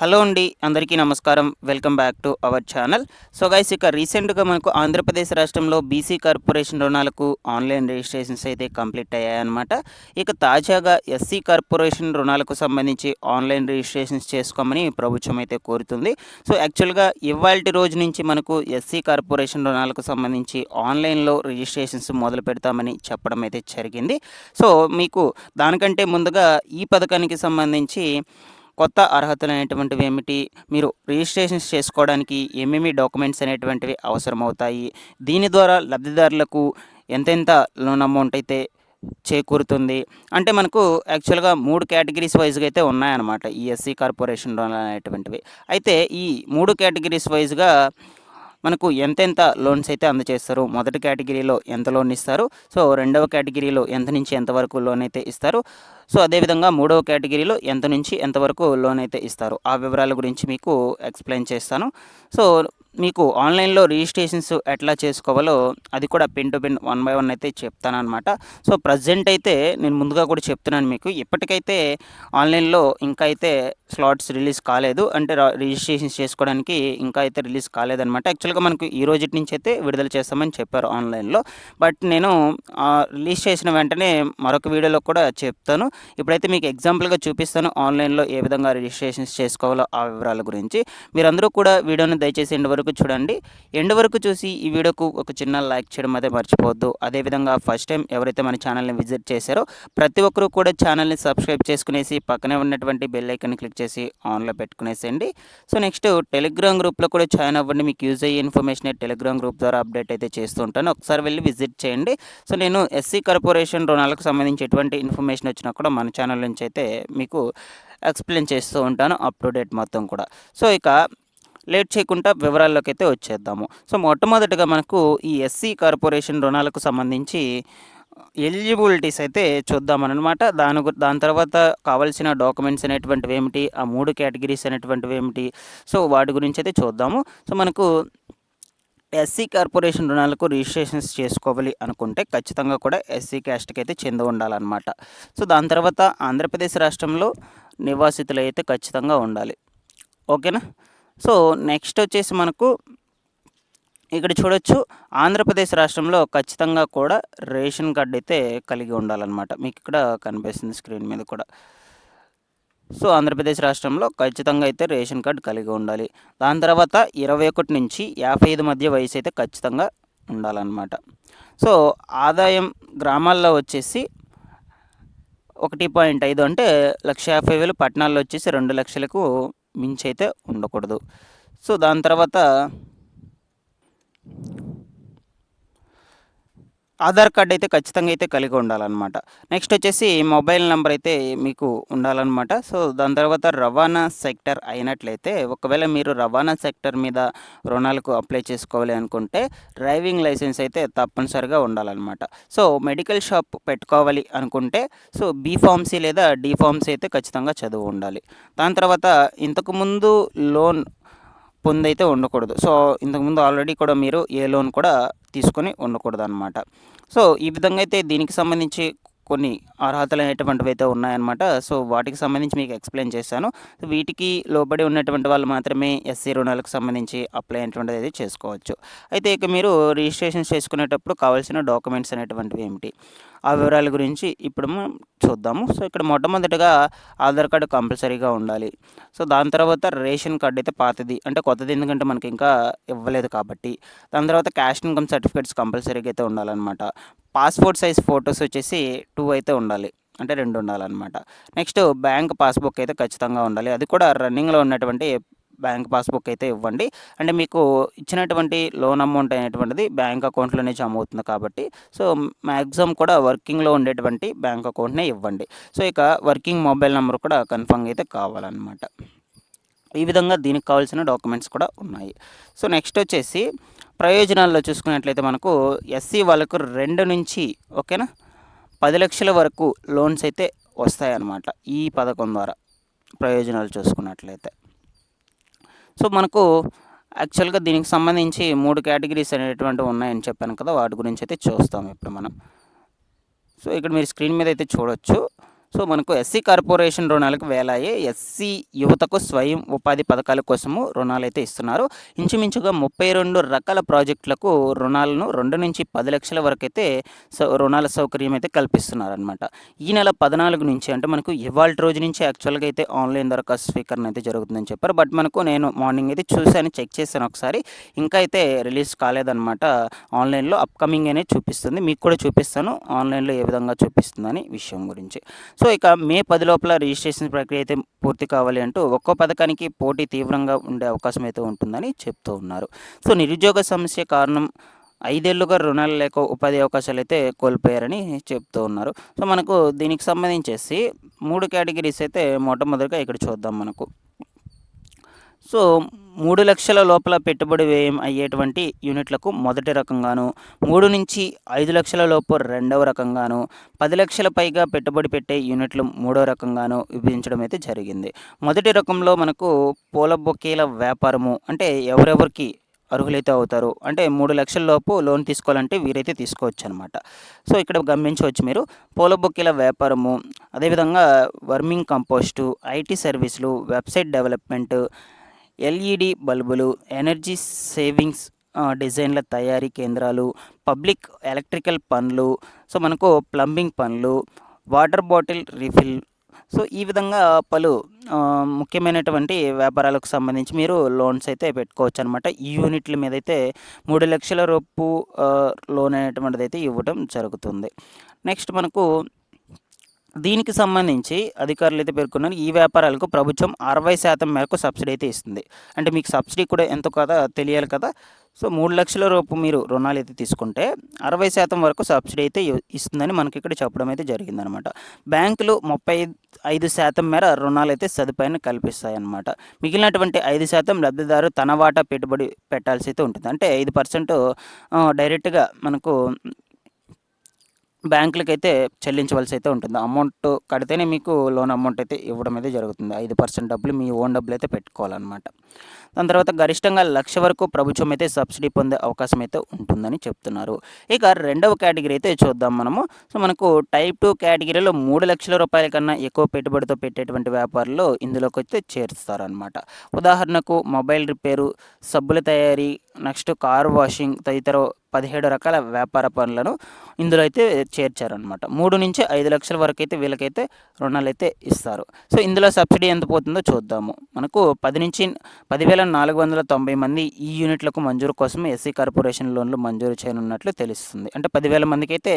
Hello అండి, అందరికీ నమస్కారం. Welcome back to our channel. So guys, ఇక రీసెంట్‌గా మనకు ఆంధ్రప్రదేశ్ రాష్ట్రంలో బీసీ కార్పొరేషన్ రుణాలకు ఆన్‌లైన్ రిజిస్ట్రేషన్స్ అయితే కంప్లీట్ అయ్యాయన్నమాట. ఇక తాజాగా ఎస్సీ కార్పొరేషన్ రుణాలకు సంబంధించి ఆన్‌లైన్ రిజిస్ట్రేషన్స్ చేసుకోమని ప్రభుత్వం అయితే కోరుతుంది. సో యాక్చువల్‌గా ఇవాల్టి రోజు నుంచి మనకు ఎస్సీ కార్పొరేషన్ రుణాలకు సంబంధించి ఆన్‌లైన్‌లో రిజిస్ట్రేషన్స్ మొదలు పెడతామని చెప్పడం అయితే జరిగింది. సో మీకు దానికంటే ముందుగా ఈ పథకానికి సంబంధించి కొత్త అర్హతలు అనేటువంటివి ఏమిటి, మీరు రిజిస్ట్రేషన్స్ చేసుకోవడానికి ఏమేమి డాక్యుమెంట్స్ అనేటువంటివి అవసరమవుతాయి, దీని ద్వారా లబ్ధిదారులకు ఎంతెంత లోన్ అమౌంట్ అయితే చేకూరుతుంది అంటే మనకు యాక్చువల్గా 3 కేటగిరీస్ వైజ్గా అయితే ఉన్నాయన్నమాట ఈ ఎస్సీ కార్పొరేషన్ లోన్లు అనేటువంటివి. అయితే ఈ 3 కేటగిరీస్ వైజ్గా మనకు ఎంతెంత లోన్స్ అయితే అందజేస్తారు, మొదటి కేటగిరీలో ఎంత లోన్ ఇస్తారు, సో రెండవ కేటగిరీలో ఎంత నుంచి ఎంతవరకు లోన్ అయితే ఇస్తారు, సో అదేవిధంగా మూడవ కేటగిరీలో ఎంత నుంచి ఎంతవరకు లోన్ అయితే ఇస్తారు, ఆ వివరాల గురించి మీకు ఎక్స్ప్లెయిన్ చేస్తాను. సో మీకు ఆన్లైన్లో రిజిస్ట్రేషన్స్ ఎట్లా చేసుకోవాలో అది కూడా పిన్ టు పిన్ 1 బై 1 అయితే చెప్తానన్నమాట. సో ప్రజెంట్ అయితే నేను ముందుగా కూడా చెప్తున్నాను మీకు, ఇప్పటికైతే ఆన్లైన్లో ఇంకా అయితే స్లాట్స్ రిలీజ్ కాలేదు, అంటే రిజిస్ట్రేషన్స్ చేసుకోవడానికి ఇంకా అయితే రిలీజ్ కాలేదన్నమాట. యాక్చువల్గా మనకు ఈ రోజు నుంచి అయితే విడుదల చేస్తామని చెప్పారు ఆన్లైన్లో. బట్ నేను రిలీజ్ చేసిన వెంటనే మరొక వీడియోలో కూడా చెప్తాను. ఇప్పుడైతే మీకు ఎగ్జాంపుల్గా చూపిస్తాను ఆన్లైన్లో ఏ విధంగా రిజిస్ట్రేషన్స్ చేసుకోవాలో ఆ వివరాల గురించి. మీరందరూ కూడా వీడియోని దయచేసి ఎండ్ వరకు చూడండి. ఎండ్ వరకు చూసి ఈ వీడియోకు ఒక చిన్న లైక్ చేయడం అయితే మర్చిపోవద్దు. అదేవిధంగా ఫస్ట్ టైం ఎవరైతే మన ఛానల్ని విజిట్ చేశారో ప్రతి ఒక్కరూ కూడా ఛానల్ని సబ్స్క్రైబ్ చేసుకునేసి పక్కనే ఉన్నటువంటి బెల్ ఐకాన్ని క్లిక్ చేసి ఆన్లో పెట్టుకునేసేయండి. సో నెక్స్ట్ టెలిగ్రామ్ గ్రూప్లో కూడా జాయిన్ అవ్వండి. మీకు యూజ్ అయ్యే ఇన్ఫర్మేషన్ టెలిగ్రామ్ గ్రూప్ ద్వారా అప్డేట్ అయితే చేస్తూ ఉంటాను, ఒకసారి వెళ్ళి విజిట్ చేయండి. సో నేను ఎస్సీ కార్పొరేషన్ రుణాలకు సంబంధించి ఎటువంటి ఇన్ఫర్మేషన్ వచ్చినా కూడా మన ఛానల్ నుంచి అయితే మీకు ఎక్స్ప్లెయిన్ చేస్తూ ఉంటాను, అప్ టు డేట్ మొత్తం కూడా. సో ఇక లేట్ చేయకుండా వివరాల్లోకి అయితే వచ్చేద్దాము. సో మొట్టమొదటిగా మనకు ఈ ఎస్సీ కార్పొరేషన్ రుణాలకు సంబంధించి ఎలిజిబిలిటీస్ అయితే చూద్దామన్నమాట. దాని తర్వాత కావాల్సిన డాక్యుమెంట్స్ అనేటువంటివి ఏమిటి, ఆ 3 కేటగిరీస్ అనేటువంటివి ఏమిటి, సో వాటి గురించి అయితే చూద్దాము. సో మనకు ఎస్సీ కార్పొరేషన్ రుణాలకు రిజిస్ట్రేషన్స్ చేసుకోవాలి అనుకుంటే ఖచ్చితంగా కూడా ఎస్సీ క్యాస్ట్కి అయితే చెంది ఉండాలన్నమాట. సో దాని తర్వాత ఆంధ్రప్రదేశ్ రాష్ట్రంలో నివాసితులు అయితే ఖచ్చితంగా ఉండాలి. ఓకేనా. సో నెక్స్ట్ వచ్చేసి మనకు ఇక్కడ చూడొచ్చు, ఆంధ్రప్రదేశ్ రాష్ట్రంలో ఖచ్చితంగా కూడా రేషన్ కార్డు అయితే కలిగి ఉండాలన్నమాట. మీకు ఇక్కడ కనిపిస్తుంది స్క్రీన్ మీద కూడా. సో ఆంధ్రప్రదేశ్ రాష్ట్రంలో ఖచ్చితంగా అయితే రేషన్ కార్డు కలిగి ఉండాలి. దాని తర్వాత 21 నుంచి 55 మధ్య వయసు అయితే ఖచ్చితంగా ఉండాలన్నమాట. సో ఆదాయం గ్రామాల్లో వచ్చేసి 1.5 అంటే 1,50,000, పట్టణాల్లో వచ్చేసి 2 లక్షలకు మించి అయితే ఉండకూడదు. సో దాని తర్వాత ఆధార్ కార్డ్ అయితే ఖచ్చితంగా అయితే కలిగి ఉండాలన్నమాట. నెక్స్ట్ వచ్చేసి మొబైల్ నెంబర్ అయితే మీకు ఉండాలన్నమాట. సో దాని తర్వాత రవాణా సెక్టర్ అయినట్లయితే, ఒకవేళ మీరు రవాణా సెక్టర్ మీద రుణాలకు అప్లై చేసుకోవాలి అనుకుంటే డ్రైవింగ్ లైసెన్స్ అయితే తప్పనిసరిగా ఉండాలన్నమాట. సో మెడికల్ షాప్ పెట్టుకోవాలి అనుకుంటే సో బీఫార్మసీ లేదా డీఫార్మసీ అయితే ఖచ్చితంగా చదువు ఉండాలి. దాని తర్వాత ఇంతకుముందు లోన్ పొందైతే ఉండకూడదు. సో ఇంతకుముందు ఆల్రెడీ కూడా మీరు ఏ లోన్ కూడా తీసుకొని ఉండకూడదు అనమాట. సో ఈ విధంగా అయితే దీనికి సంబంధించి కొన్ని అర్హతలు అనేటువంటివి అయితే ఉన్నాయన్నమాట. సో వాటికి సంబంధించి మీకు ఎక్స్ప్లెయిన్ చేశాను. వీటికి లోబడి ఉన్నటువంటి వాళ్ళు మాత్రమే ఎస్సీ రుణాలకు సంబంధించి అప్లై అనేటువంటిది అయితే చేసుకోవచ్చు. అయితే ఇక మీరు రిజిస్ట్రేషన్ చేసుకునేటప్పుడు కావాల్సిన డాక్యుమెంట్స్ అనేటువంటివి ఏమిటి, ఆ వివరాల గురించి ఇప్పుడు మనం చూద్దాము. సో ఇక్కడ మొట్టమొదటిగా ఆధార్ కార్డు కంపల్సరీగా ఉండాలి. సో దాని తర్వాత రేషన్ కార్డు అయితే పాతది, అంటే కొత్తది ఎందుకంటే మనకి ఇంకా ఇవ్వలేదు కాబట్టి. దాని తర్వాత క్యాష్ ఇన్కమ్ సర్టిఫికేట్స్ కంపల్సరీగా అయితే ఉండాలన్నమాట. పాస్పోర్ట్ సైజ్ ఫొటోస్ వచ్చేసి 2 అయితే ఉండాలి, అంటే 2 ఉండాలన్నమాట. నెక్స్ట్ బ్యాంక్ పాస్బుక్ అయితే ఖచ్చితంగా ఉండాలి, అది కూడా రన్నింగ్లో ఉన్నటువంటి బ్యాంక్ పాస్బుక్ అయితే ఇవ్వండి. అంటే మీకు ఇచ్చినటువంటి లోన్ అమౌంట్ అనేటువంటిది బ్యాంక్ అకౌంట్లోనే జమ అవుతుంది కాబట్టి సో మ్యాక్సిమం కూడా వర్కింగ్లో ఉండేటువంటి బ్యాంక్ అకౌంట్నే ఇవ్వండి. సో ఇక వర్కింగ్ మొబైల్ నెంబర్ కూడా కన్ఫర్మ్గా అయితే కావాలన్నమాట. ఈ విధంగా దీనికి కావాల్సిన డాక్యుమెంట్స్ కూడా ఉన్నాయి. సో నెక్స్ట్ వచ్చేసి ప్రయోజనాల్లో చూసుకున్నట్లయితే మనకు ఎస్సీ వాళ్ళకు 2 నుంచి ఓకేనా 10 లక్షల వరకు లోన్స్ అయితే వస్తాయన్నమాట ఈ పథకం ద్వారా, ప్రయోజనాలు చూసుకున్నట్లయితే. సో మనకు యాక్చువల్గా దీనికి సంబంధించి 3 కేటగిరీస్ అనేటువంటివి ఉన్నాయని చెప్పాను కదా, వాటి గురించి అయితే చూస్తాం ఇప్పుడు మనం. సో ఇక్కడ మీరు స్క్రీన్ మీద అయితే చూడొచ్చు. సో మనకు ఎస్సీ కార్పొరేషన్ రుణాలకు వేలాయే ఎస్సీ యువతకు స్వయం ఉపాధి పథకాల కోసము రుణాలైతే ఇస్తున్నారు. ఇంచుమించుగా 32 రకాల ప్రాజెక్టులకు రుణాలను 2-10 లక్షల వరకైతే రుణాల సౌకర్యం అయితే కల్పిస్తున్నారనమాట. ఈ నెల 14 నుంచి అంటే మనకు ఇవాల్టి రోజు నుంచి యాక్చువల్‌గా అయితే ఆన్‌లైన్ దరఖాస్తు స్వీకరణ అయితే జరుగుతుందని చెప్పారు. బట్ మనకు నేను మార్నింగ్ అయితే చూసాను, చెక్ చేశాను ఒకసారి. ఇంకా అయితే రిలీజ్ కాలేదనమాట. ఆన్‌లైన్‌లో అప్‌కమింగ్ అనేది చూపిస్తుంది. మీకు కూడా చూపిస్తాను ఆన్‌లైన్‌లో ఏ విధంగా చూపిస్తుందని విషయం గురించి. సో ఇక మే 10 లోపల రిజిస్ట్రేషన్ ప్రక్రియ అయితే పూర్తి కావాలి అంటూ ఒక్కో పథకానికి పోటీ తీవ్రంగా ఉండే అవకాశం అయితే ఉంటుందని చెప్తూ ఉన్నారు. సో నిరుద్యోగ సమస్య కారణం 5 ఏళ్లుగా రుణాలు లేక ఉపాధి అవకాశాలు అయితే కోల్పోయారని చెప్తూ ఉన్నారు. సో మనకు దీనికి సంబంధించేసి 3 కేటగిరీస్ అయితే మొట్టమొదటిగా ఇక్కడ చూద్దాం మనకు. సో 3 లక్షల లోపల పెట్టుబడి వ్యయం అయ్యేటువంటి యూనిట్లకు మొదటి రకంగాను, 3-5 లక్షల లోపు రెండవ రకంగాను, 10 లక్షల పైగా పెట్టుబడి పెట్టే యూనిట్లు మూడో రకంగాను విభజించడం అయితే జరిగింది. మొదటి రకంలో మనకు పూల బొకేల వ్యాపారము అంటే ఎవరెవరికి అర్హులైతే అవుతారు అంటే 3 లక్షల లోపు లోన్ తీసుకోవాలంటే వీరైతే తీసుకోవచ్చు అనమాట. సో ఇక్కడ గమనించవచ్చు మీరు పూల బొకేల వ్యాపారము, అదేవిధంగా వర్మింగ్ కంపోస్టు, ఐటీ సర్వీసులు, వెబ్సైట్ డెవలప్మెంట్, ఎల్ఈడి బల్బులు, ఎనర్జీ సేవింగ్స్ డిజైన్ల తయారీ కేంద్రాలు, పబ్లిక్ ఎలక్ట్రికల్ పనులు, సో మనకు ప్లంబింగ్ పనులు, వాటర్ బాటిల్ రీఫిల్. సో ఈ విధంగా పలు ముఖ్యమైనటువంటి వ్యాపారాలకు సంబంధించి మీరు లోన్స్ అయితే పెట్టుకోవచ్చు అనమాట. ఈ యూనిట్ల మీద అయితే 3 లక్షల రూపు లోన్ అనేటువంటిది అయితే ఇవ్వడం జరుగుతుంది. నెక్స్ట్ మనకు దీనికి సంబంధించి అధికారులు అయితే పేర్కొన్నారు, ఈ వ్యాపారాలకు ప్రభుత్వం 60% మేరకు సబ్సిడీ అయితే ఇస్తుంది. అంటే మీకు సబ్సిడీ కూడా ఎంతో కదా తెలియాలి కదా. సో 3 లక్షల రూపు మీరు రుణాలు అయితే తీసుకుంటే 60% వరకు సబ్సిడీ అయితే ఇస్తుందని మనకి ఇక్కడ చెప్పడం అయితే జరిగిందనమాట. బ్యాంకులు 35% మేర రుణాలు అయితే సదుపాయాన్ని కల్పిస్తాయన్నమాట. మిగిలినటువంటి 5% లబ్ధిదారు తన వాటా పెట్టుబడి పెట్టాల్సి అయితే ఉంటుంది. అంటే 5% డైరెక్ట్గా మనకు బ్యాంకులకైతే చెల్లించవలసి అయితే ఉంటుంది. అమౌంట్ కడితేనే మీకు లోన్ అమౌంట్ అయితే ఇవ్వడం అయితే జరుగుతుంది. 5% డబ్బులు మీ ఓన్ డబ్బులు అయితే పెట్టుకోవాలన్నమాట. దాని తర్వాత గరిష్టంగా 1,00,000 వరకు ప్రభుత్వం అయితే సబ్సిడీ పొందే అవకాశం అయితే ఉంటుందని చెప్తున్నారు. ఇక రెండవ కేటగిరీ అయితే చూద్దాం మనము. సో మనకు టైప్ 2 కేటగిరీలో 3 లక్షల రూపాయల కన్నా ఎక్కువ పెట్టుబడితో పెట్టేటువంటి వ్యాపారులు ఇందులోకి అయితే చేరుస్తారనమాట. ఉదాహరణకు మొబైల్ రిపేరు, సబ్బుల తయారీ, నెక్స్ట్ కార్ వాషింగ్ తదితర 17 రకాల వ్యాపార పనులను ఇందులో అయితే చేర్చారనమాట. 3-5 లక్షల వరకు అయితే వీళ్ళకైతే రుణాలు అయితే ఇస్తారు. సో ఇందులో సబ్సిడీ ఎంత పోతుందో చూద్దాము. మనకు 10,490 మంది ఈ యూనిట్లకు మంజూరు కోసం ఎస్సీ కార్పొరేషన్ లోన్లు మంజూరు చేయనున్నట్లు తెలుస్తుంది. అంటే 10,000 మందికి అయితే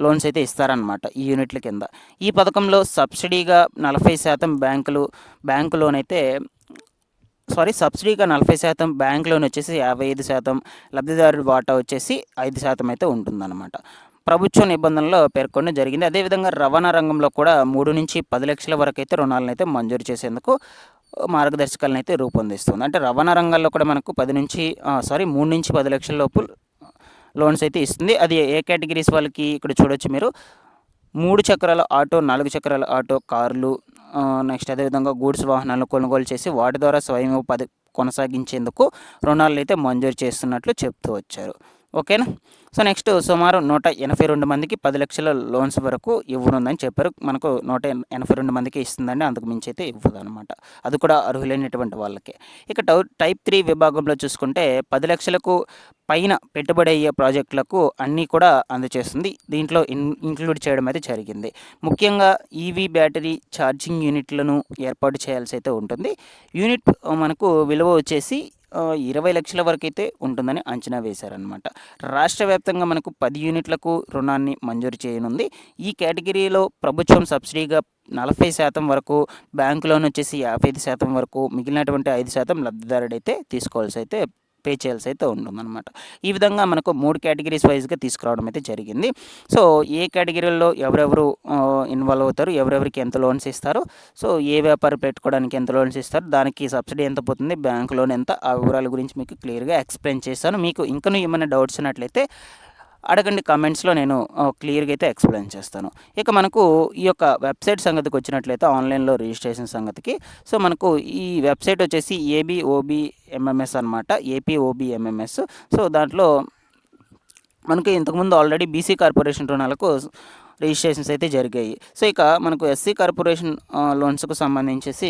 లోన్స్ అయితే ఇస్తారనమాట ఈ యూనిట్ల కింద. ఈ పథకంలో సబ్సిడీగా 40% బ్యాంకు లోన్ అయితే సబ్సిడీగా 40%, బ్యాంక్ లోన్ వచ్చేసి 55%, లబ్ధిదారుడి వాటా వచ్చేసి 5% అయితే ఉంటుందన్నమాట. ప్రభుత్వ నిబంధనలో పేర్కొనడం జరిగింది. అదేవిధంగా రవాణా రంగంలో కూడా 3-10 లక్షల వరకు అయితే రుణాలను అయితే మంజూరు చేసేందుకు మార్గదర్శకాలను అయితే రూపొందిస్తుంది. అంటే రవాణా రంగాల్లో కూడా మనకు 3-10 లక్షల లోపు లోన్స్ అయితే ఇస్తుంది. అది ఏ కేటగిరీస్ వాళ్ళకి ఇక్కడ చూడొచ్చు మీరు. 3 చక్రాల ఆటో, 4 చక్రాల ఆటో, కార్లు, నెక్స్ట్ అదేవిధంగా గూడ్స్ వాహనాలను కొనుగోలు చేసి వాటి ద్వారా స్వయం ఉపాధి కొనసాగించేందుకు రుణాలు అయితే మంజూరు చేస్తున్నట్లు చెప్తూ వచ్చారు. ఓకేనా. సో నెక్స్ట్ సుమారు 182 మందికి 10 లక్షల లోన్స్ వరకు ఇవ్వనుందని చెప్పారు. మనకు 182 మందికి ఇస్తుందండి, అంతకు మించి అయితే ఇవ్వదనమాట. అది కూడా అర్హులైనటువంటి వాళ్ళకే. ఇక టైప్ 3 విభాగంలో చూసుకుంటే 10 లక్షలకు పైన పెట్టుబడి అయ్యే ప్రాజెక్టులకు అన్నీ కూడా అందజేస్తుంది. దీంట్లో ఇంక్లూడ్ చేయడం అయితే జరిగింది. ముఖ్యంగా ఈవీ బ్యాటరీ ఛార్జింగ్ యూనిట్లను ఏర్పాటు చేయాల్సి అయితే ఉంటుంది. యూనిట్ మనకు విలువ వచ్చేసి 20 లక్షల వరకు అయితే ఉంటుందని అంచనా వేశారనమాట. రాష్ట్ర వ్యాప్తంగా మనకు 10 యూనిట్లకు రుణాన్ని మంజూరు చేయనుంది. ఈ కేటగిరీలో ప్రభుత్వం సబ్సిడీగా 40% వరకు, బ్యాంకు లోన్ వచ్చేసి 55% వరకు, మిగిలినటువంటి 5% లబ్ధిదారుడైతే తీసుకోవాల్సి అయితే పే చేయాల్సి అయితే ఉంటుందన్నమాట. ఈ విధంగా మనకు 3 కేటగిరీస్ వైజ్గా తీసుకురావడం అయితే జరిగింది. సో ఏ కేటగిరీలో ఎవరెవరు ఇన్వాల్వ్ అవుతారు, ఎవరెవరికి ఎంత లోన్స్ ఇస్తారు, సో ఏ వ్యాపారం పెట్టుకోవడానికి ఎంత లోన్స్ ఇస్తారు, దానికి సబ్సిడీ ఎంత పోతుంది, బ్యాంక్ లోన్ ఎంత, ఆ వివరాల గురించి మీకు క్లియర్గా ఎక్స్ప్లెయిన్ చేశాను. మీకు ఇంకా ఏమైనా డౌట్స్ ఉన్నట్లయితే అడగండి కామెంట్స్లో, నేను క్లియర్గా అయితే ఎక్స్ప్లెయిన్ చేస్తాను. ఇక మనకు ఈ యొక్క వెబ్సైట్ సంగతికి వచ్చినట్లయితే ఆన్లైన్లో రిజిస్ట్రేషన్ సంగతికి, సో మనకు ఈ వెబ్సైట్ వచ్చేసి ABOBMMS అనమాట, APOBMMS. సో దాంట్లో మనకి ఇంతకుముందు ఆల్రెడీ బీసీ కార్పొరేషన్ రుణాలకు రిజిస్ట్రేషన్స్ అయితే జరిగాయి. సో ఇక మనకు ఎస్సీ కార్పొరేషన్ లోన్స్‌కు సంబంధించేసి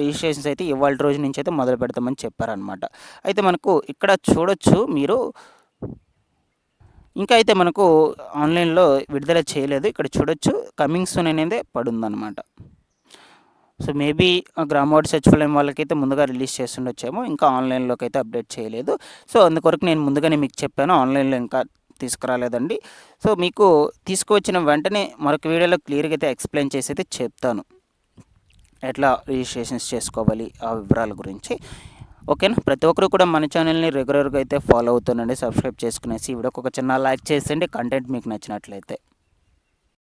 రిజిస్ట్రేషన్స్ అయితే ఇవాల్టి రోజు నుంచి అయితే మొదలు పెడతామని చెప్పారనమాట. అయితే మనకు ఇక్కడ చూడొచ్చు మీరు, ఇంకా అయితే మనకు ఆన్‌లైన్‌లో విడుదల చేయలేదు. ఇక్కడ చూడొచ్చు కమింగ్ సూన్ అనేదే పడుందనమాట. సో మేబీ గ్రామవార్డు సచివాలయం వాళ్ళకైతే ముందుగా రిలీజ్ చేస్తుండొచ్చేమో, ఇంకా ఆన్‌లైన్‌లోకి అయితే అప్డేట్ చేయలేదు. సో అందుకొరకు నేను ముందుగానే మీకు చెప్పాను, ఆన్‌లైన్‌లో ఇంకా తీసుకురాలేదండి. సో మీకు తీసుకువచ్చిన వెంటనే మరొక వీడియోలో క్లియర్‌గా అయితే ఎక్స్‌ప్లెయిన్ చేసి అయితే చెప్తాను, ఎట్లా రిజిస్ట్రేషన్స్ చేసుకోవాలి ఆ వివరాల గురించి. ఓకేనా. ప్రతి ఒక్కరు కూడా మన ఛానల్ని రెగ్యులర్గా అయితే ఫాలో అవుతుండండి, సబ్స్క్రైబ్ చేసుకునేసి ఈ వీడియోకి ఒక చిన్న లైక్ చేసేయండి కంటెంట్ మీకు నచ్చినట్లయితే.